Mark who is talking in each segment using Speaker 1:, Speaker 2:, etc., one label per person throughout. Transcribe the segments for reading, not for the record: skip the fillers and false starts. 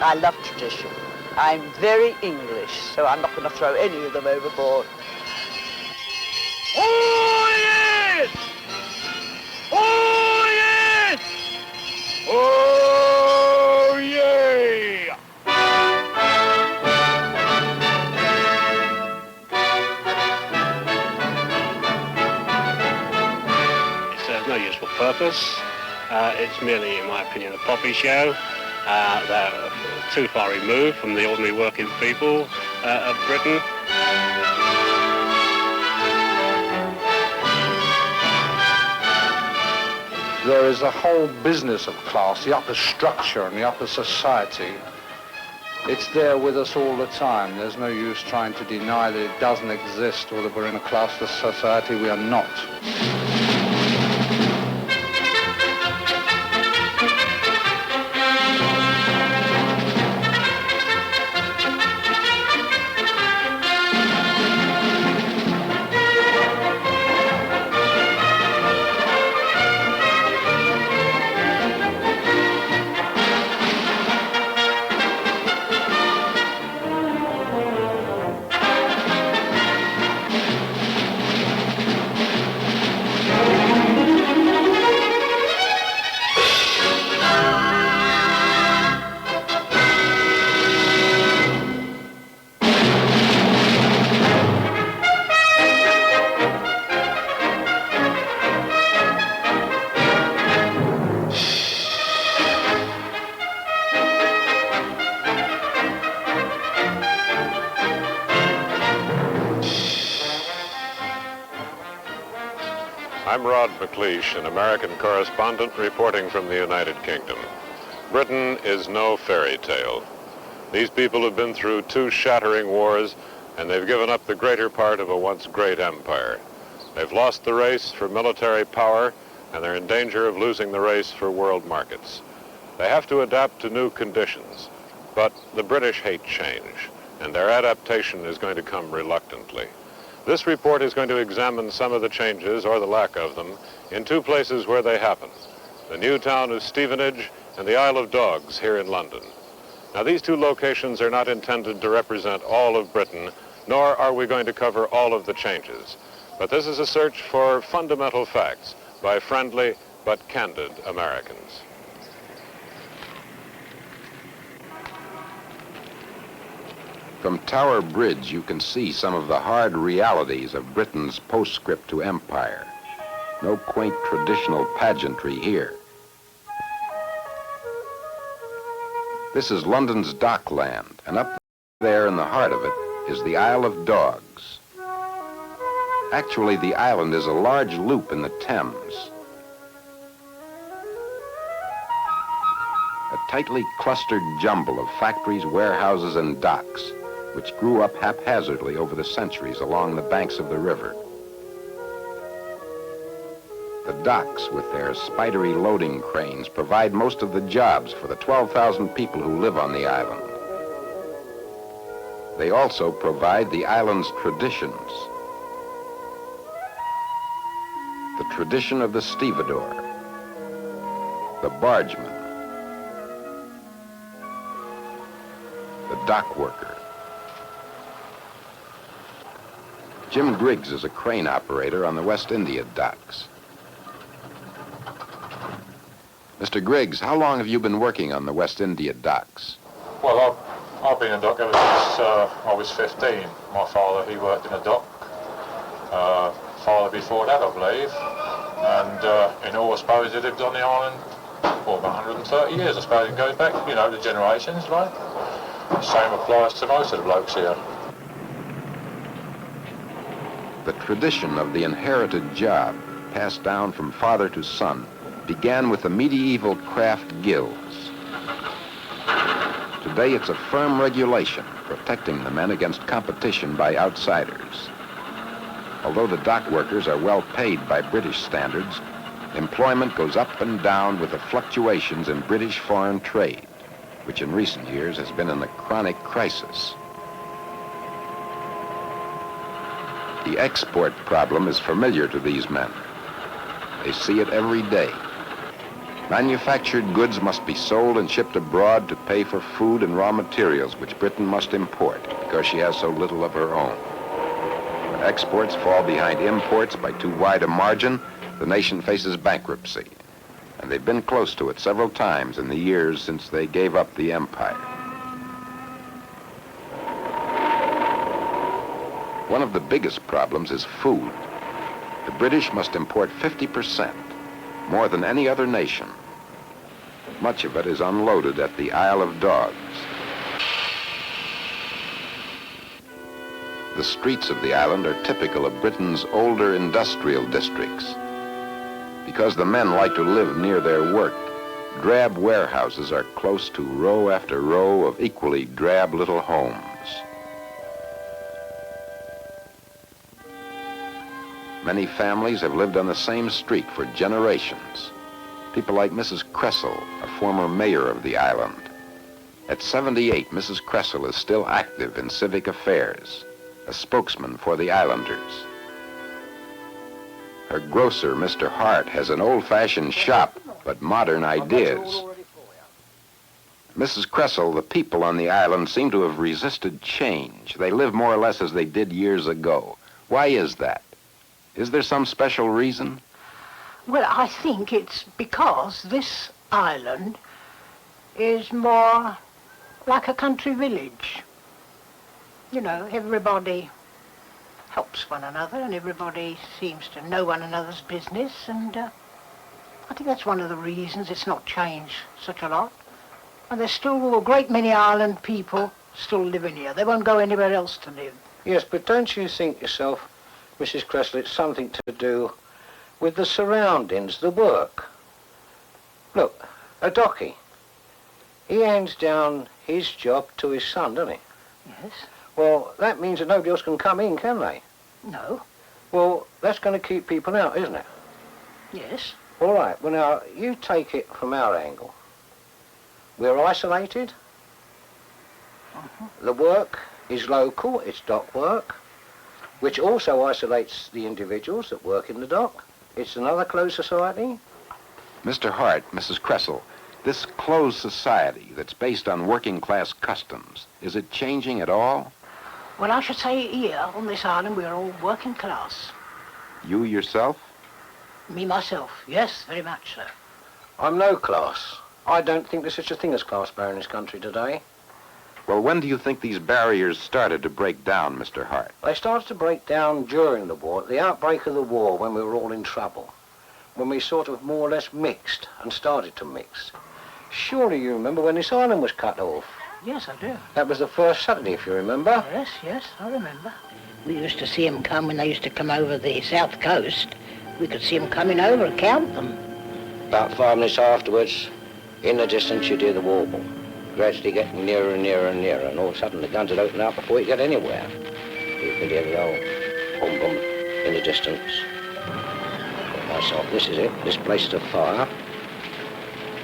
Speaker 1: I love tradition. I'm very English, so I'm not going to throw any of them overboard.
Speaker 2: Oh, yes! Oh, yes! Oh, yeah!
Speaker 3: It serves no useful purpose. It's merely, in my opinion, a poppy show. They're too far removed from the ordinary working people of Britain.
Speaker 4: There is a whole business of class, the upper structure and the upper society. It's there with us all the time. There's no use trying to deny that it doesn't exist or that we're in a classless society. We are not.
Speaker 5: I'm Rod MacLeish, an American correspondent reporting from the United Kingdom. Britain is no fairy tale. These people have been through 2 shattering wars, and they've given up the greater part of a once great empire. They've lost the race for military power, and they're in danger of losing the race for world markets. They have to adapt to new conditions, but the British hate change, and their adaptation is going to come reluctantly. This report is going to examine some of the changes, or the lack of them, in 2 places where they happen, the new town of Stevenage and the Isle of Dogs here in London. Now, these 2 locations are not intended to represent all of Britain, nor are we going to cover all of the changes. But this is a search for fundamental facts by friendly but candid Americans.
Speaker 6: From Tower Bridge, you can see some of the hard realities of Britain's postscript to empire. No quaint traditional pageantry here. This is London's dockland, and up there in the heart of it is the Isle of Dogs. Actually, the island is a large loop in the Thames. A tightly clustered jumble of factories, warehouses, and docks, which grew up haphazardly over the centuries along the banks of the river. The docks, with their spidery loading cranes, provide most of the jobs for the 12,000 people who live on the island. They also provide the island's traditions. The tradition of the stevedore, the bargeman, the dock worker. Jim Griggs is a crane operator on the West India docks. Mr. Griggs, how long have you been working on the West India docks?
Speaker 7: Well, I've been in a dock ever since I was 15. My father, he worked in a dock. Father before that, I believe. And in all, I suppose he lived on the island for about 130 years. I suppose it goes back, you know, the generations, right? The same applies to most of the blokes here.
Speaker 6: The tradition of the inherited job, passed down from father to son, began with the medieval craft guilds. Today, it's a firm regulation protecting the men against competition by outsiders. Although the dock workers are well paid by British standards, employment goes up and down with the fluctuations in British foreign trade, which in recent years has been in a chronic crisis. The export problem is familiar to these men. They see it every day. Manufactured goods must be sold and shipped abroad to pay for food and raw materials, which Britain must import because she has so little of her own. When exports fall behind imports by too wide a margin, the nation faces bankruptcy. And they've been close to it several times in the years since they gave up the empire. One of the biggest problems is food. The British must import 50%, more than any other nation. Much of it is unloaded at the Isle of Dogs. The streets of the island are typical of Britain's older industrial districts. Because the men like to live near their work, drab warehouses are close to row after row of equally drab little homes. Many families have lived on the same street for generations. People like Mrs. Cressell, a former mayor of the island. At 78, Mrs. Cressell is still active in civic affairs, a spokesman for the islanders. Her grocer, Mr. Hart, has an old-fashioned shop, but modern ideas. Mrs. Cressell, the people on the island seem to have resisted change. They live more or less as they did years ago. Why is that? Is there some special reason?
Speaker 8: Well, I think it's because this island is more like a country village. You know, everybody helps one another and everybody seems to know one another's business, and I think that's one of the reasons it's not changed such a lot. And there's still a great many island people still living here. They won't go anywhere else to live.
Speaker 9: Yes, but don't you think yourself, Mrs. Cressell, it's something to do with the surroundings, the work? Look, a dockie. He hands down his job to his son, doesn't he?
Speaker 8: Yes.
Speaker 9: Well, that means that nobody else can come in, can they?
Speaker 8: No.
Speaker 9: Well, that's going to keep people out, isn't it?
Speaker 8: Yes.
Speaker 9: All right, well now, you take it from our angle. We're isolated. The work is local, it's dock work, which also isolates the individuals that work in the dock. It's another closed society.
Speaker 6: Mr. Hart, Mrs. Cressell, this closed society that's based on working-class customs, is it changing at all?
Speaker 8: Well, I should say here on this island we're all working class.
Speaker 6: You yourself?
Speaker 8: Me, myself, yes, very much so.
Speaker 9: I'm no class. I don't think there's such a thing as class bar in this country today.
Speaker 6: Well, when do you think these barriers started to break down, Mr. Hart?
Speaker 9: They started to break down during the war, at the outbreak of the war, when we were all in trouble. When we sort of more or less mixed and started to mix. Surely you remember when this island was cut off?
Speaker 8: Yes, I do.
Speaker 9: That was the first Saturday, if you remember.
Speaker 8: Yes, yes, I remember. We used to see them come when they used to come over the south coast. We could see them coming over and count them.
Speaker 9: About 5 minutes afterwards, in the distance you'd hear the warble, gradually getting nearer and nearer and nearer, and all of a sudden the guns would open up before you get anywhere. You could hear the old boom boom in the distance. I thought myself, this is it, this place is a fire.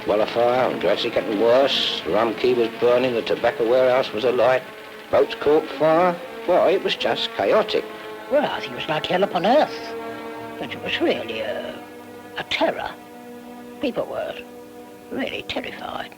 Speaker 9: Well, a fire, and gradually getting worse. The rum key was burning, the tobacco warehouse was alight, boats caught fire. Well, it was just chaotic.
Speaker 8: Well, I think it was like hell upon earth. But it was really a terror. People were really terrified.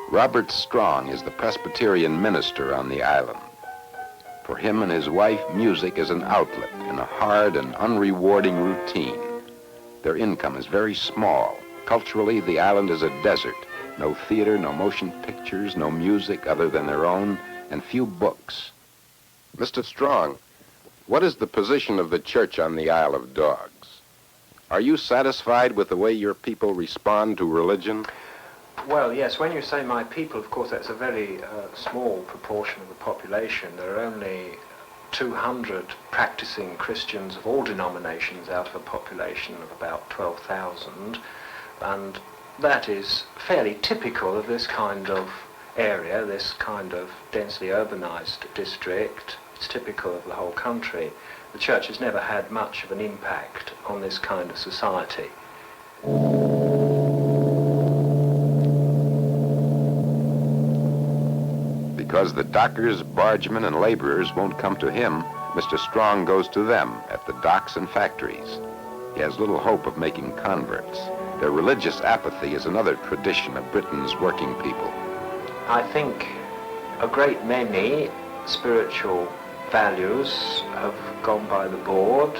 Speaker 6: Robert Strong is the Presbyterian minister on the island. For him and his wife, music is an outlet in a hard and unrewarding routine. Their income is very small. Culturally, the island is a desert. No theater, no motion pictures, no music other than their own, and few books. Mr. Strong, what is the position of the church on the Isle of Dogs? Are you satisfied with the way your people respond to religion?
Speaker 10: Well, yes, when you say my people, of course, that's a very small proportion of the population. There are only 200 practicing Christians of all denominations out of a population of about 12,000. And that is fairly typical of this kind of area, this kind of densely urbanized district. It's typical of the whole country. The church has never had much of an impact on this kind of society.
Speaker 6: Because the dockers, bargemen, and laborers won't come to him, Mr. Strong goes to them at the docks and factories. He has little hope of making converts. Their religious apathy is another tradition of Britain's working people.
Speaker 10: I think a great many spiritual values have gone by the board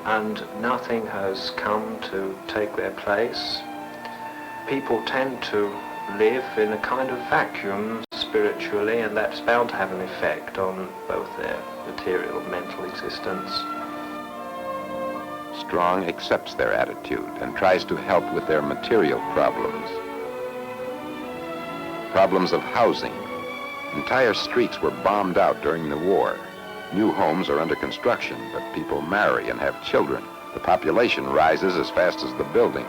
Speaker 10: and nothing has come to take their place. People tend to live in a kind of vacuum spiritually, and that's bound to have an effect on both their material and mental existence.
Speaker 6: Strong accepts their attitude and tries to help with their material problems. Problems of housing. Entire streets were bombed out during the war. New homes are under construction, but people marry and have children. The population rises as fast as the buildings.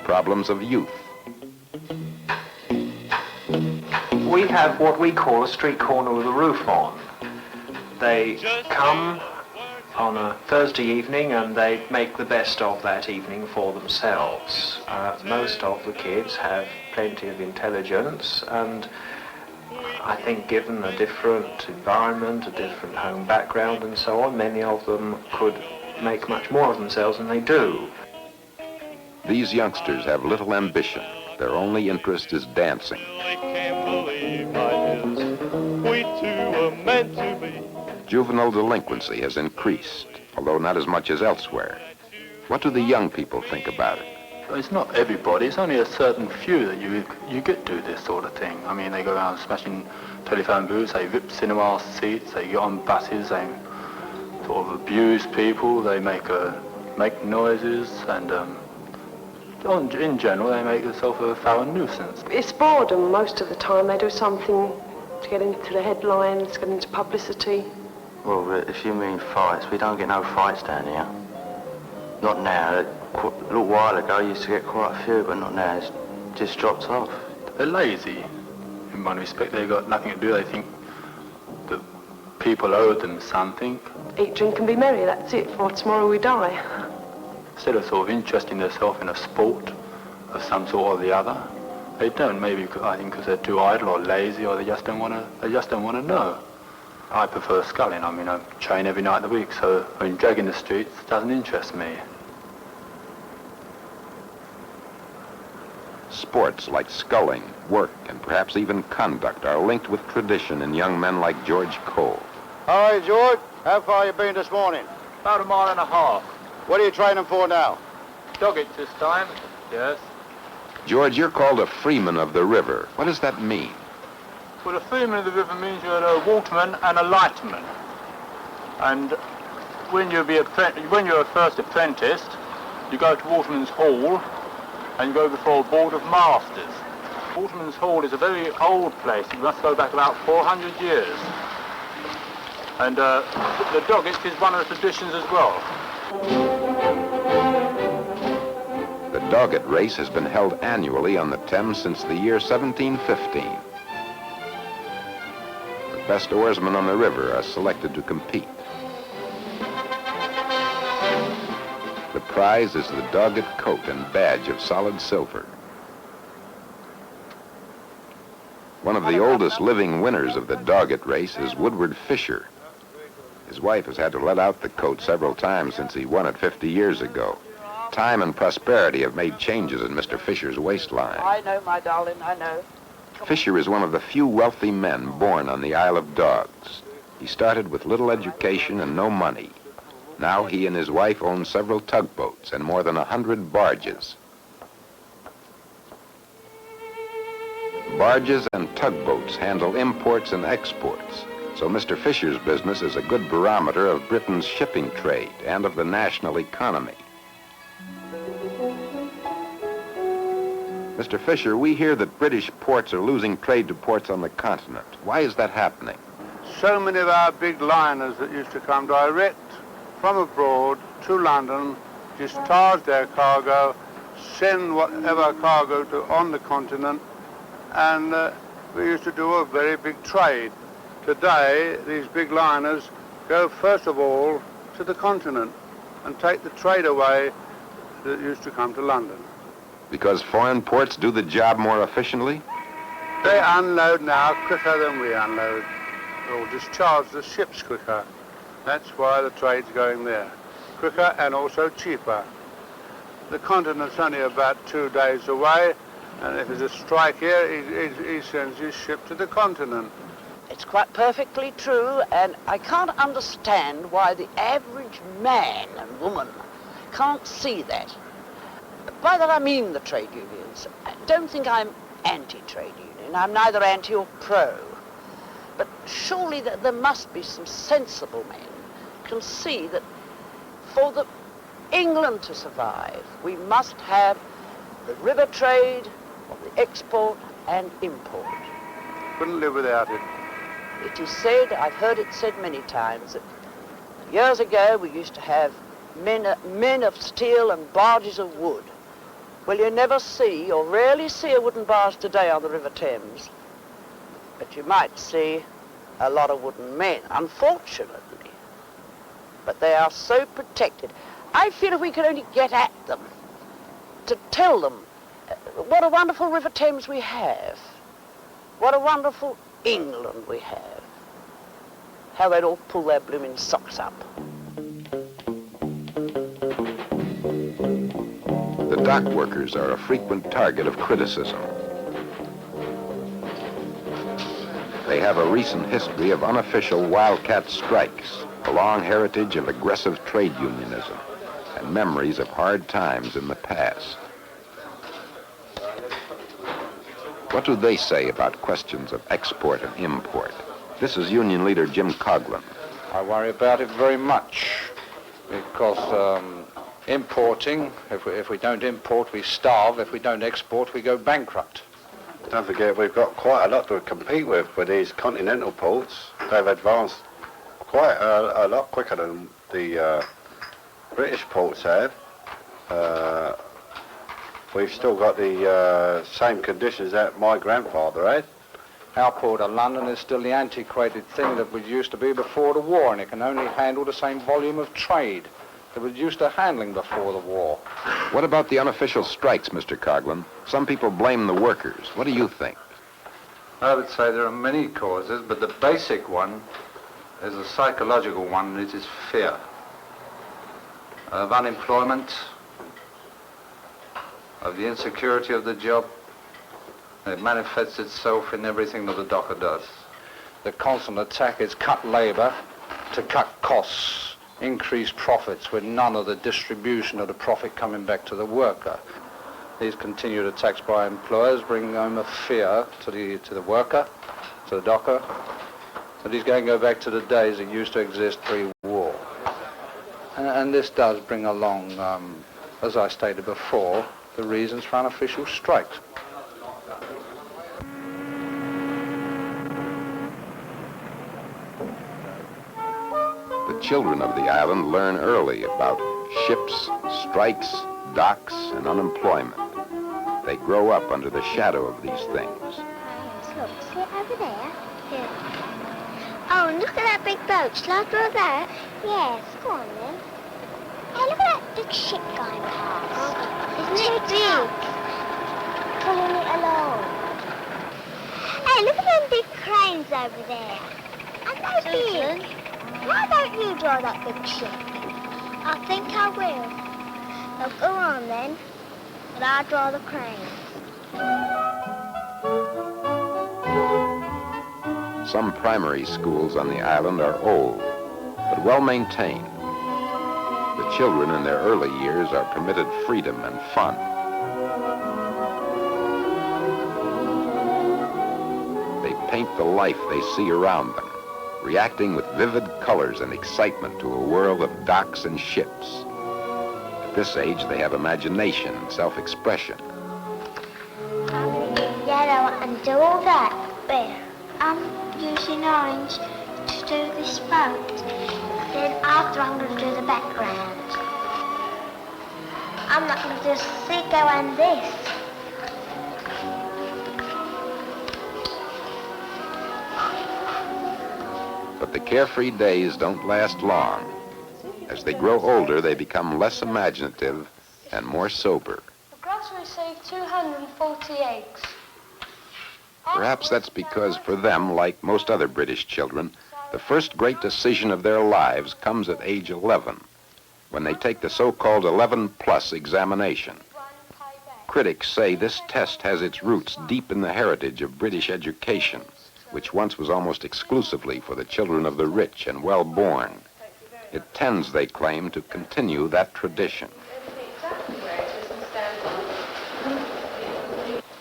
Speaker 6: Problems of youth.
Speaker 10: We have what we call a street corner with a roof on. They come on a Thursday evening and they make the best of that evening for themselves. Most of the kids have plenty of intelligence, and I think given a different environment, a different home background and so on, many of them could make much more of themselves than they do.
Speaker 6: These youngsters have little ambition. Their only interest is dancing. Juvenile delinquency has increased, although not as much as elsewhere. What do the young people think about it?
Speaker 11: It's not everybody, it's only a certain few that you get do this sort of thing. I mean, they go around smashing telephone booths, they rip cinema seats, they get on buses, they sort of abuse people, they make noises, and in general they make themselves a thorough nuisance.
Speaker 12: It's boredom most of the time. They do something to get into the headlines, get into publicity.
Speaker 13: Well, if you mean fights, we don't get no fights down here. Not now. A little while ago, you used to get quite a few, but not now. It's just dropped off.
Speaker 11: They're lazy. In one respect, they've got nothing to do. They think that people owe them something.
Speaker 12: Eat, drink and be merry, that's it, for tomorrow we die.
Speaker 11: Instead of sort of interesting themselves in a sport of some sort or the other, they don't. Maybe I think because they're too idle or lazy, or they just don't want to know. I prefer sculling. I mean, I train every night of the week, so I mean, dragging the streets doesn't interest me.
Speaker 6: Sports like sculling, work, and perhaps even conduct are linked with tradition in young men like George Cole.
Speaker 2: All right, George. How far you been this morning?
Speaker 11: About 1.5 miles.
Speaker 2: What are you training for now?
Speaker 11: Doggett this time, yes.
Speaker 6: George, you're called a freeman of the river. What does that mean?
Speaker 11: Well, a freeman of the river means you're a waterman and a lightman. And when you're first apprenticed, you go to Waterman's Hall and you go before a board of masters. Waterman's Hall is a very old place. You must go back about 400 years. And the Doggett is one of the traditions as well.
Speaker 6: The Doggett race has been held annually on the Thames since the year 1715. The best oarsmen on the river are selected to compete. The prize is the Doggett coat and badge of solid silver. One of the oldest living winners of the Doggett race is Woodward Fisher. His wife has had to let out the coat several times since he won it 50 years ago. Time and prosperity have made changes in Mr. Fisher's waistline.
Speaker 1: I know, my darling, I know.
Speaker 6: Fisher is one of the few wealthy men born on the Isle of Dogs. He started with little education and no money. Now he and his wife own several tugboats and more than 100 barges. Barges and tugboats handle imports and exports, so Mr. Fisher's business is a good barometer of Britain's shipping trade and of the national economy. Mr. Fisher, we hear that British ports are losing trade to ports on the continent. Why is that happening?
Speaker 2: So many of our big liners that used to come direct
Speaker 14: from abroad to London, discharge their cargo, send whatever cargo to on the continent, and we used to do a very big trade. Today, these big liners go first of all to the continent and take the trade away that used to come to London.
Speaker 6: Because foreign ports do the job more efficiently?
Speaker 14: They unload now quicker than we unload, or discharge the ships quicker. That's why the trade's going there. Quicker and also cheaper. The continent's only about 2 days away, and if there's a strike here, he sends his ship to the continent.
Speaker 1: It's quite perfectly true, and I can't understand why the average man and woman can't see that. By that I mean the trade unions. I don't think I'm anti-trade union. I'm neither anti or pro. But surely there must be some sensible men who can see that for England to survive, we must have the river trade of the export and import.
Speaker 14: Couldn't live without it.
Speaker 1: It is said, I've heard it said many times, that years ago we used to have men of steel and barges of wood. Well, you never see, or rarely see, a wooden barge today on the River Thames. But you might see a lot of wooden men, unfortunately. But they are so protected. I feel if we could only get at them, to tell them what a wonderful River Thames we have, what a wonderful England we have, how they'd all pull their blooming socks up.
Speaker 6: The dock workers are a frequent target of criticism. They have a recent history of unofficial wildcat strikes, a long heritage of aggressive trade unionism, and memories of hard times in the past. What do they say about questions of export and import? This is Union leader Jim Coughlin.
Speaker 4: I worry about it very much because importing, if we don't import, we starve. If we don't export, we go bankrupt.
Speaker 15: Don't forget, we've got quite a lot to compete with these continental ports. They've advanced quite a lot quicker than the British ports have. We've still got the same conditions that my grandfather had.
Speaker 4: Our port of London is still the antiquated thing that was used to be before the war, and it can only handle the same volume of trade that was used to handling before the war.
Speaker 6: What about the unofficial strikes, Mr. Coughlin? Some people blame the workers. What do you think?
Speaker 4: I would say there are many causes, but the basic one is a psychological one, and it is fear of unemployment, of the insecurity of the job. It manifests itself in everything that the docker does. The constant attack is cut labor to cut costs, increase profits with none of the distribution of the profit coming back to the worker. These continued attacks by employers bring home a fear to the worker, to the docker, that he's going to go back to the days that used to exist pre-war. And this does bring along, as I stated before, the reasons for unofficial strikes.
Speaker 6: The children of the island learn early about ships, strikes, docks, and unemployment. They grow up under the shadow of these things.
Speaker 16: Look, see it over there? Here. Oh, and look at that big boat. Shall I draw that? Yes, go on then. Hey, look at that big ship going past. Isn't it big? Pulling it along. Hey, look at them big cranes over there. Aren't they big? Why don't you draw that big ship? I think I will. Now go on then, but I'll draw the cranes.
Speaker 6: Some primary schools on the island are old, but well maintained. The children in their early years are permitted freedom and fun. They paint the life they see around them, reacting with vivid colors and excitement to a world of docks and ships. At this age, they have imagination and self-expression.
Speaker 16: Yellow and do all that. Where? I'm using orange to do this boat. Then after I'm going to do the background. I'm not going to do Seago and this.
Speaker 6: But the carefree days don't last long. As they grow older, they become less imaginative and more sober.
Speaker 16: The grocer received 240 eggs.
Speaker 6: Perhaps that's because for them, like most other British children, the first great decision of their lives comes at age 11, when they take the so-called 11+ examination. Critics say this test has its roots deep in the heritage of British education, which once was almost exclusively for the children of the rich and well-born. It tends, they claim, to continue that tradition.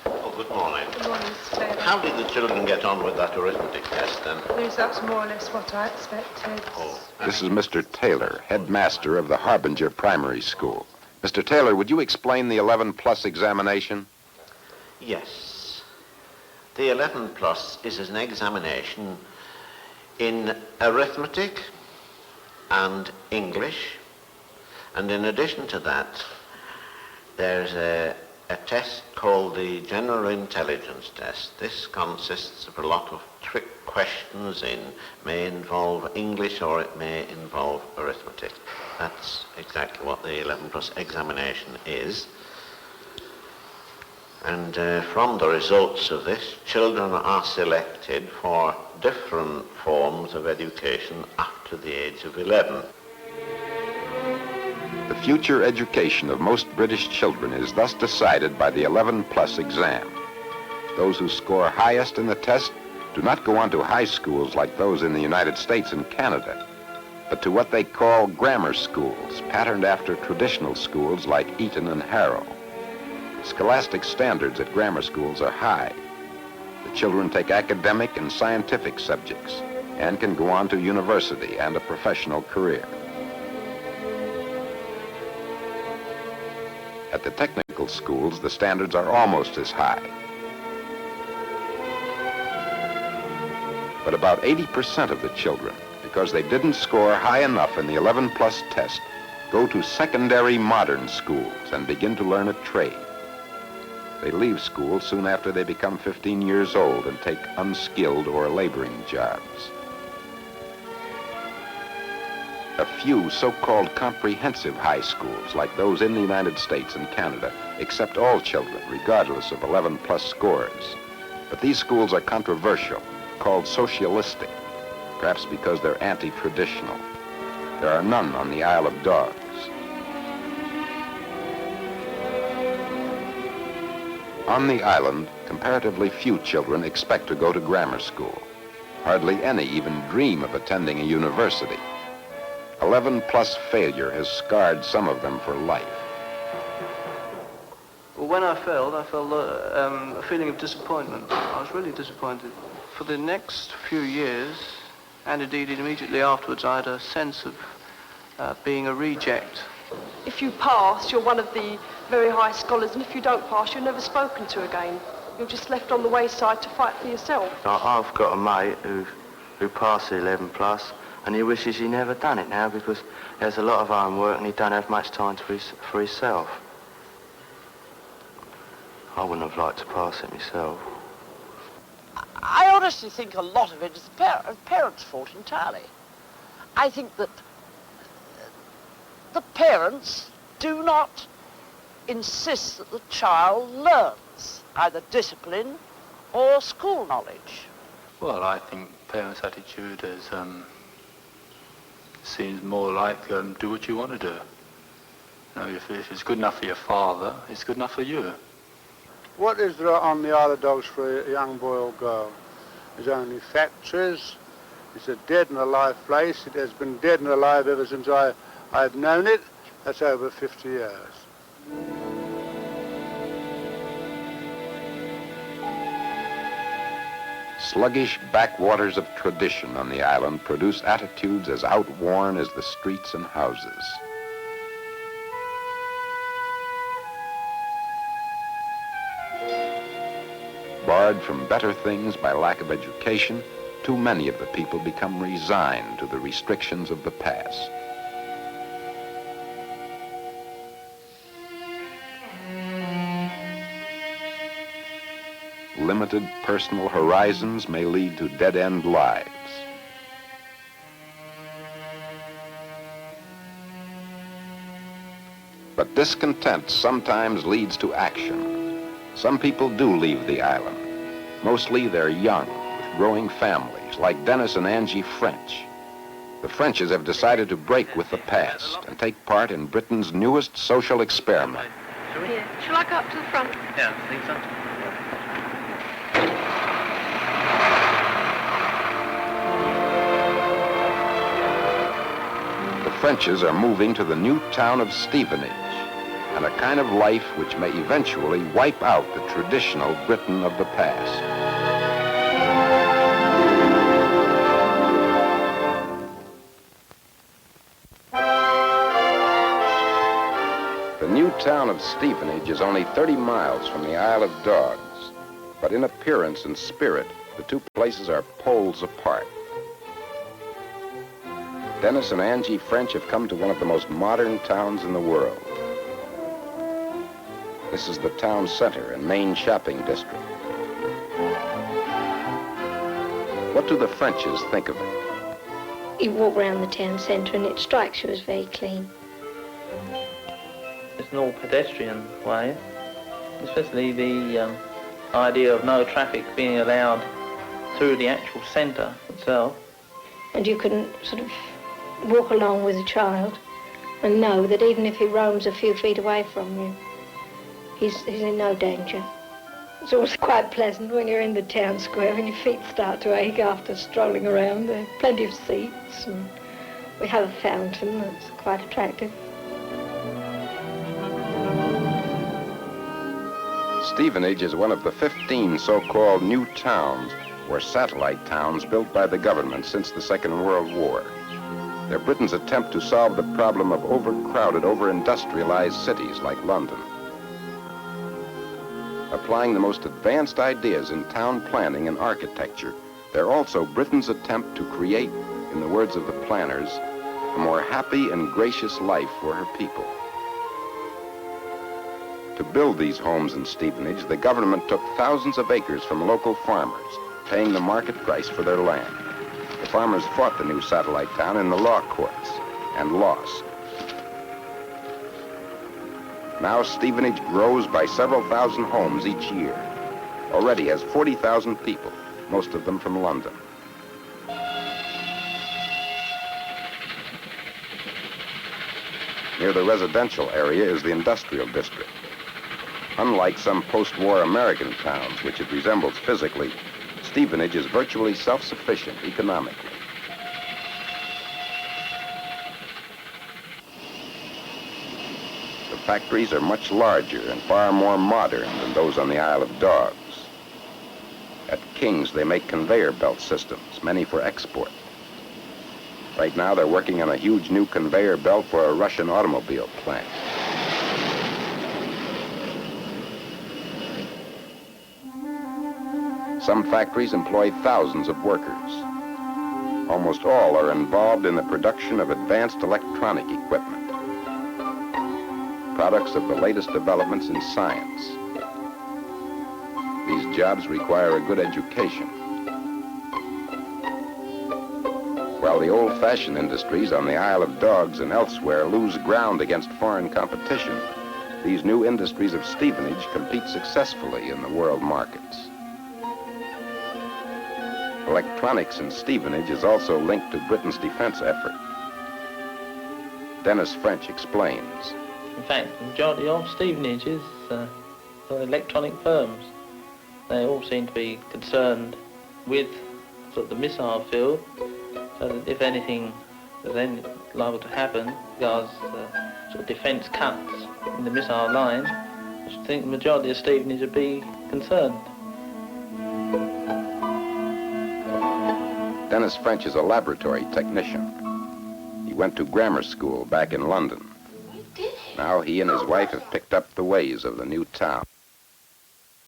Speaker 17: Oh, good morning. Good morning, Mr. Taylor. How did the children get on with that arithmetic test, then?
Speaker 12: Yes, that's more or less what I expected.
Speaker 17: Oh.
Speaker 6: This is Mr. Taylor, headmaster of the Harbinger Primary School. Mr. Taylor, would you explain the 11+ examination?
Speaker 17: Yes. The 11+ is an examination in arithmetic and English, and in addition to that, there's a test called the General Intelligence Test. This consists of a lot of trick questions may involve English or it may involve arithmetic. That's exactly what the 11+ examination is. And from the results of this, children are selected for different forms of education after the age of 11.
Speaker 6: The future education of most British children is thus decided by the 11+ exam. Those who score highest in the test do not go on to high schools like those in the United States and Canada, but to what they call grammar schools, patterned after traditional schools like Eton and Harrow. Scholastic standards at grammar schools are high. The children take academic and scientific subjects and can go on to university and a professional career. At the technical schools, the standards are almost as high. But about 80% of the children, because they didn't score high enough in the 11+ test, go to secondary modern schools and begin to learn a trade. They leave school soon after they become 15 years old and take unskilled or laboring jobs. A few so-called comprehensive high schools, like those in the United States and Canada, accept all children, regardless of 11+ scores. But these schools are controversial, called socialistic, perhaps because they're anti-traditional. There are none on the Isle of Dogs. On the island, comparatively few children expect to go to grammar school. Hardly any even dream of attending a university. 11+ failure has scarred some of them for life.
Speaker 18: Well, when I felt a feeling of disappointment. I was really disappointed. For the next few years, and indeed immediately afterwards, I had a sense of being a reject.
Speaker 12: If you pass, you're one of the very high scholars, and if you don't pass, you're never spoken to again. You're just left on the wayside to fight for yourself.
Speaker 13: I've got a mate who passed the 11+, and he wishes he never done it now because there's a lot of homework and he don't have much time for himself. I wouldn't have liked to pass it myself.
Speaker 1: I honestly think a lot of it is the parents' fault entirely. I think that the parents do not insist that the child learns either discipline or school knowledge.
Speaker 11: Well, I think parents' attitude is seems more like do what you want to do. You know, if it's good enough for your father, it's good enough for you.
Speaker 14: What is there on the Isle of Dogs for a young boy or girl? There's only factories. It's a dead and alive place. It has been dead and alive ever since I've known it. That's over 50 years.
Speaker 6: Sluggish backwaters of tradition on the island produce attitudes as outworn as the streets and houses. Barred from better things by lack of education, too many of the people become resigned to the restrictions of the past. limited personal horizons may lead to dead-end lives. But discontent sometimes leads to action. Some people do leave the island. Mostly they're young, with growing families, like Dennis and Angie French. The Frenches have decided to break with the past and take part in Britain's newest social experiment.
Speaker 12: Yeah. Shall I go up to the front?
Speaker 18: Yeah, I think so.
Speaker 6: The Frenches are moving to the new town of Stevenage, and a kind of life which may eventually wipe out the traditional Britain of the past. The new town of Stevenage is only 30 miles from the Isle of Dogs, but in appearance and spirit, the two places are poles apart. Dennis and Angie French have come to one of the most modern towns in the world. This is the town center and main shopping district. What do the Frenches think of it?
Speaker 19: You walk around the town centre and it strikes you as very clean.
Speaker 18: It's an all-pedestrian way, especially the idea of no traffic being allowed through the actual centre itself.
Speaker 19: And you can sort of walk along with a child and know that even if he roams a few feet away from you, he's in no danger. It's always quite pleasant when you're in the town square and your feet start to ache after strolling around. There are plenty of seats and we have a fountain that's quite attractive.
Speaker 6: Stevenage is one of the 15 so-called new towns, or satellite towns, built by the government since the Second World War. They're Britain's attempt to solve the problem of overcrowded, over-industrialized cities like London. Applying the most advanced ideas in town planning and architecture, they're also Britain's attempt to create, in the words of the planners, a more happy and gracious life for her people. To build these homes in Stevenage, the government took thousands of acres from local farmers, paying the market price for their land. The farmers fought the new satellite town in the law courts and lost. Now Stevenage grows by several thousand homes each year. Already has 40,000 people, most of them from London. Near the residential area is the industrial district. Unlike some post-war American towns, which it resembles physically, Stevenage is virtually self-sufficient economically. The factories are much larger and far more modern than those on the Isle of Dogs. At King's, they make conveyor belt systems, many for export. Right now, they're working on a huge new conveyor belt for a Russian automobile plant. Some factories employ thousands of workers. Almost all are involved in the production of advanced electronic equipment, products of the latest developments in science. These jobs require a good education. While the old-fashioned industries on the Isle of Dogs and elsewhere lose ground against foreign competition, these new industries of Stevenage compete successfully in the world markets. Electronics in Stevenage is also linked to Britain's defense effort. Dennis French explains.
Speaker 18: In fact, the majority of Stevenage is electronic firms. They all seem to be concerned with sort of the missile field, so that if anything is then liable to happen, because sort of defence cuts in the missile line, I should think the majority of Stevenage would be concerned.
Speaker 6: Dennis French is a laboratory technician. He went to grammar school back in London. Now he and his wife have picked up the ways of the new town.